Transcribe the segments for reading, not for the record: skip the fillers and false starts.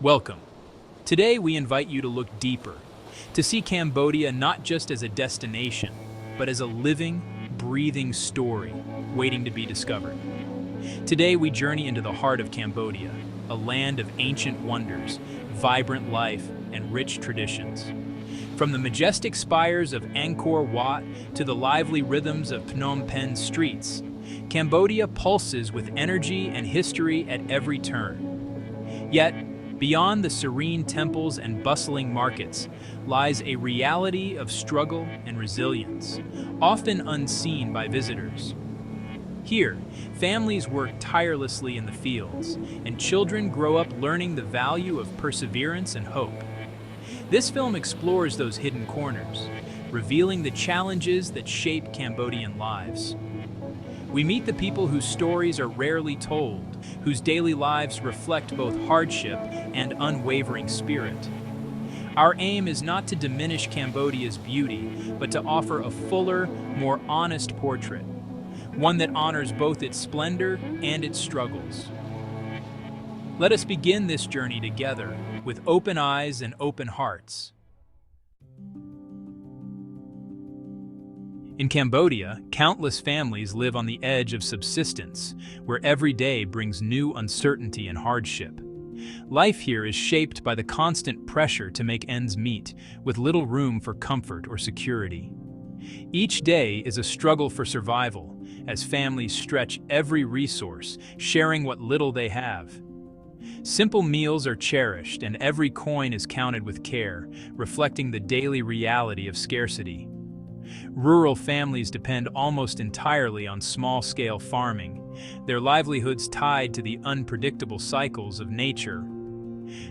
Welcome. Today we invite you to look deeper, to see Cambodia not just as a destination, but as a living, breathing story waiting to be discovered. Today we journey into the heart of Cambodia, a land of ancient wonders, vibrant life, and rich traditions. From the majestic spires of Angkor Wat to the lively rhythms of Phnom Penh streets, Cambodia pulses with energy and history at every turn. Yet, beyond the serene temples and bustling markets lies a reality of struggle and resilience, often unseen by visitors. Here, families work tirelessly in the fields, and children grow up learning the value of perseverance and hope. This film explores those hidden corners, revealing the challenges that shape Cambodian lives. We meet the people whose stories are rarely told, whose daily lives reflect both hardship and unwavering spirit. Our aim is not to diminish Cambodia's beauty, but to offer a fuller, more honest portrait, one that honors both its splendor and its struggles. Let us begin this journey together, with open eyes and open hearts. In Cambodia, countless families live on the edge of subsistence, where every day brings new uncertainty and hardship. Life here is shaped by the constant pressure to make ends meet, with little room for comfort or security. Each day is a struggle for survival, as families stretch every resource, sharing what little they have. Simple meals are cherished, and every coin is counted with care, reflecting the daily reality of scarcity. Rural families depend almost entirely on small-scale farming, their livelihoods tied to the unpredictable cycles of nature.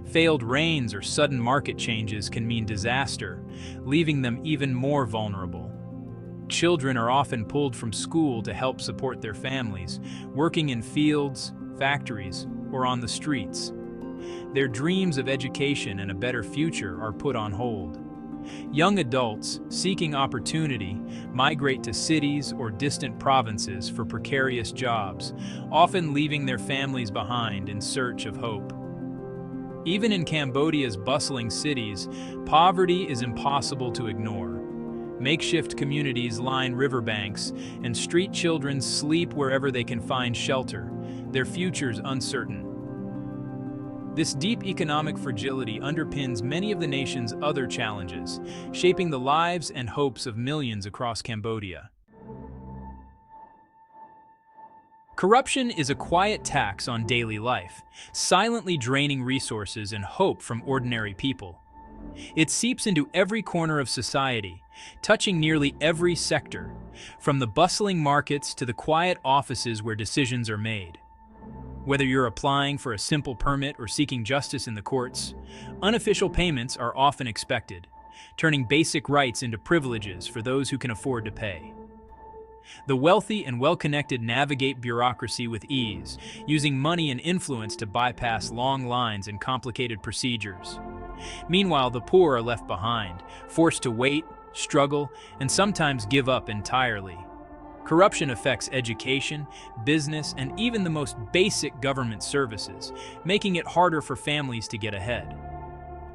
Failed rains or sudden market changes can mean disaster, leaving them even more vulnerable. Children are often pulled from school to help support their families, working in fields, factories, or on the streets. Their dreams of education and a better future are put on hold. Young adults, seeking opportunity, migrate to cities or distant provinces for precarious jobs, often leaving their families behind in search of hope. Even in Cambodia's bustling cities, poverty is impossible to ignore. Makeshift communities line riverbanks, and street children sleep wherever they can find shelter, their futures uncertain. This deep economic fragility underpins many of the nation's other challenges, shaping the lives and hopes of millions across Cambodia. Corruption is a quiet tax on daily life, silently draining resources and hope from ordinary people. It seeps into every corner of society, touching nearly every sector, from the bustling markets to the quiet offices where decisions are made. Whether you're applying for a simple permit or seeking justice in the courts, unofficial payments are often expected, turning basic rights into privileges for those who can afford to pay. The wealthy and well-connected navigate bureaucracy with ease, using money and influence to bypass long lines and complicated procedures. Meanwhile, the poor are left behind, forced to wait, struggle, and sometimes give up entirely. Corruption affects education, business, and even the most basic government services, making it harder for families to get ahead.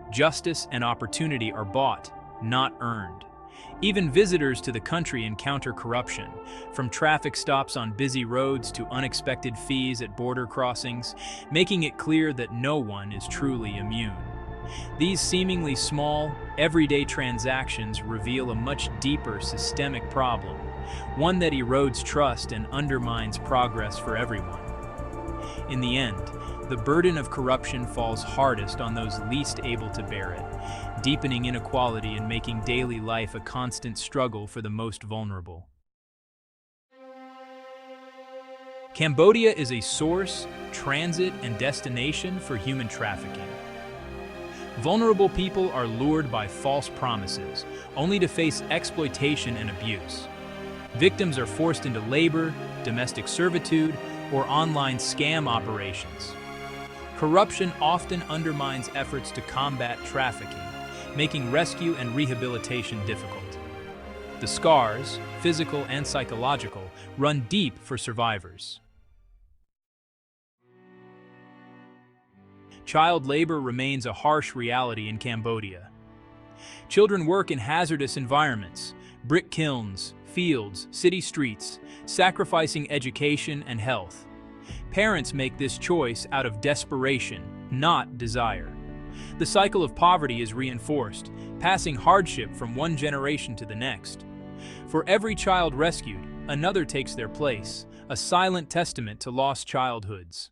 Justice and opportunity are bought, not earned. Even visitors to the country encounter corruption, from traffic stops on busy roads to unexpected fees at border crossings, making it clear that no one is truly immune. These seemingly small, everyday transactions reveal a much deeper systemic problem, one that erodes trust and undermines progress for everyone. In the end, the burden of corruption falls hardest on those least able to bear it, deepening inequality and making daily life a constant struggle for the most vulnerable. Cambodia is a source, transit, and destination for human trafficking. Vulnerable people are lured by false promises, only to face exploitation and abuse. Victims are forced into labor, domestic servitude, or online scam operations. Corruption often undermines efforts to combat trafficking, making rescue and rehabilitation difficult. The scars, physical and psychological, run deep for survivors. Child labor remains a harsh reality in Cambodia. Children work in hazardous environments, brick kilns, fields, city streets, sacrificing education and health. Parents make this choice out of desperation, not desire. The cycle of poverty is reinforced, passing hardship from one generation to the next. For every child rescued, another takes their place, a silent testament to lost childhoods.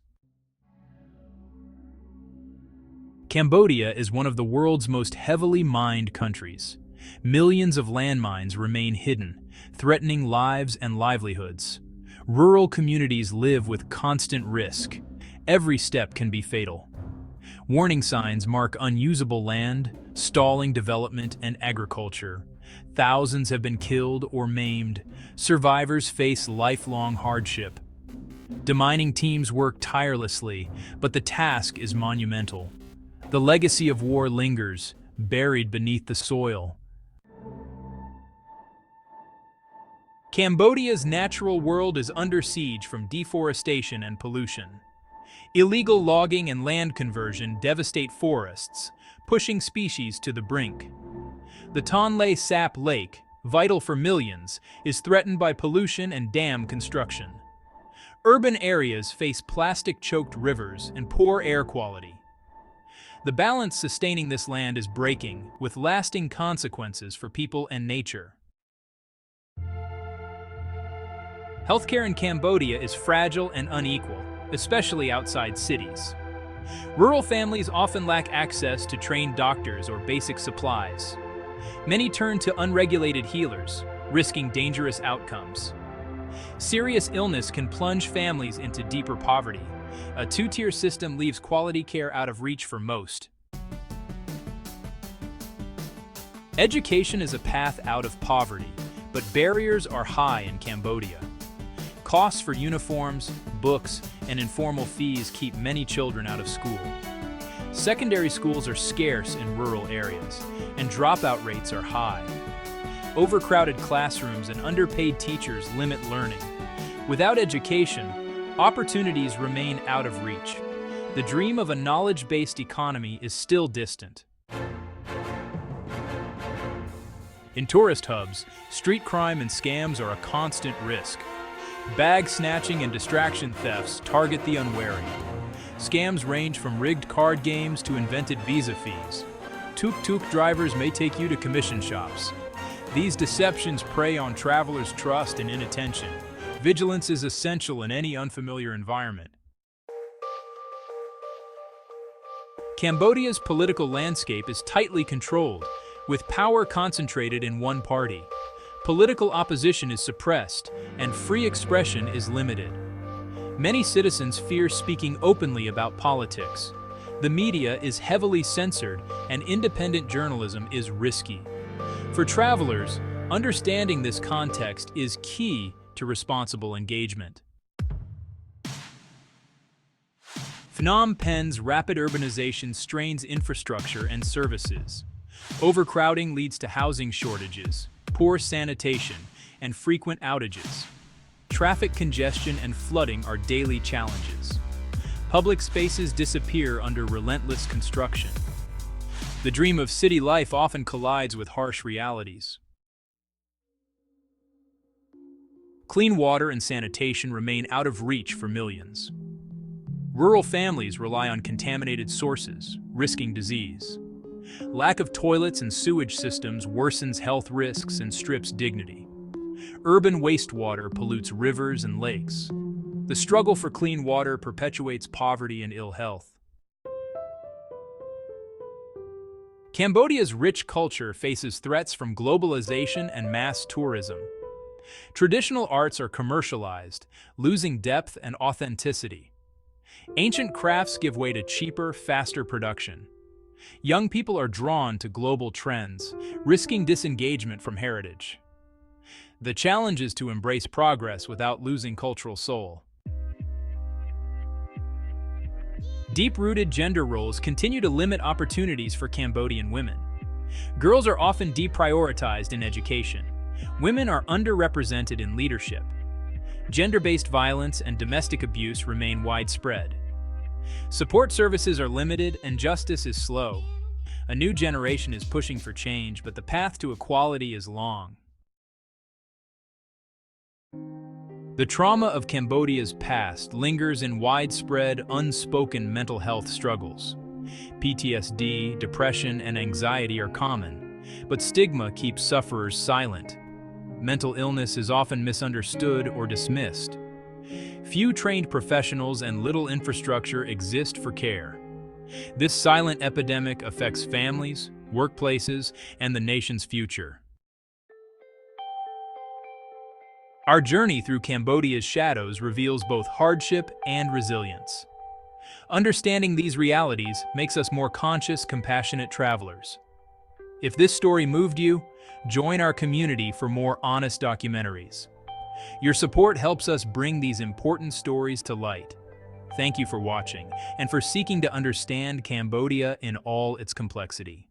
Cambodia is one of the world's most heavily mined countries. Millions of landmines remain hidden, threatening lives and livelihoods. Rural communities live with constant risk. Every step can be fatal. Warning signs mark unusable land, stalling development and agriculture. Thousands have been killed or maimed. Survivors face lifelong hardship. Demining teams work tirelessly, but the task is monumental. The legacy of war lingers, buried beneath the soil. Cambodia's natural world is under siege from deforestation and pollution. Illegal logging and land conversion devastate forests, pushing species to the brink. The Tonle Sap Lake, vital for millions, is threatened by pollution and dam construction. Urban areas face plastic-choked rivers and poor air quality. The balance sustaining this land is breaking, with lasting consequences for people and nature. Healthcare in Cambodia is fragile and unequal, especially outside cities. Rural families often lack access to trained doctors or basic supplies. Many turn to unregulated healers, risking dangerous outcomes. Serious illness can plunge families into deeper poverty. A two-tier system leaves quality care out of reach for most. Education is a path out of poverty, but barriers are high in Cambodia. Costs for uniforms, books, and informal fees keep many children out of school. Secondary schools are scarce in rural areas, and dropout rates are high. Overcrowded classrooms and underpaid teachers limit learning. Without education, opportunities remain out of reach. The dream of a knowledge-based economy is still distant. In tourist hubs, street crime and scams are a constant risk. Bag snatching and distraction thefts target the unwary. Scams range from rigged card games to invented visa fees. Tuk-tuk drivers may take you to commission shops. These deceptions prey on travelers' trust and inattention. Vigilance is essential in any unfamiliar environment. Cambodia's political landscape is tightly controlled, with power concentrated in one party. Political opposition is suppressed, and free expression is limited. Many citizens fear speaking openly about politics. The media is heavily censored, and independent journalism is risky. For travelers, understanding this context is key to responsible engagement. Phnom Penh's rapid urbanization strains infrastructure and services. Overcrowding leads to housing shortages, poor sanitation, and frequent outages. Traffic congestion and flooding are daily challenges. Public spaces disappear under relentless construction. The dream of city life often collides with harsh realities. Clean water and sanitation remain out of reach for millions. Rural families rely on contaminated sources, risking disease. Lack of toilets and sewage systems worsens health risks and strips dignity. Urban wastewater pollutes rivers and lakes. The struggle for clean water perpetuates poverty and ill health. Cambodia's rich culture faces threats from globalization and mass tourism. Traditional arts are commercialized, losing depth and authenticity. Ancient crafts give way to cheaper, faster production. Young people are drawn to global trends, risking disengagement from heritage. The challenge is to embrace progress without losing cultural soul. Deep-rooted gender roles continue to limit opportunities for Cambodian women. Girls are often deprioritized in education. Women are underrepresented in leadership. Gender-based violence and domestic abuse remain widespread. Support services are limited and justice is slow. A new generation is pushing for change, but the path to equality is long. The trauma of Cambodia's past lingers in widespread, unspoken mental health struggles. PTSD, depression, and anxiety are common, but stigma keeps sufferers silent. Mental illness is often misunderstood or dismissed. Few trained professionals and little infrastructure exist for care. This silent epidemic affects families, workplaces, and the nation's future. Our journey through Cambodia's shadows reveals both hardship and resilience. Understanding these realities makes us more conscious, compassionate travelers. If this story moved you, join our community for more honest documentaries. Your support helps us bring these important stories to light. Thank you for watching and for seeking to understand Cambodia in all its complexity.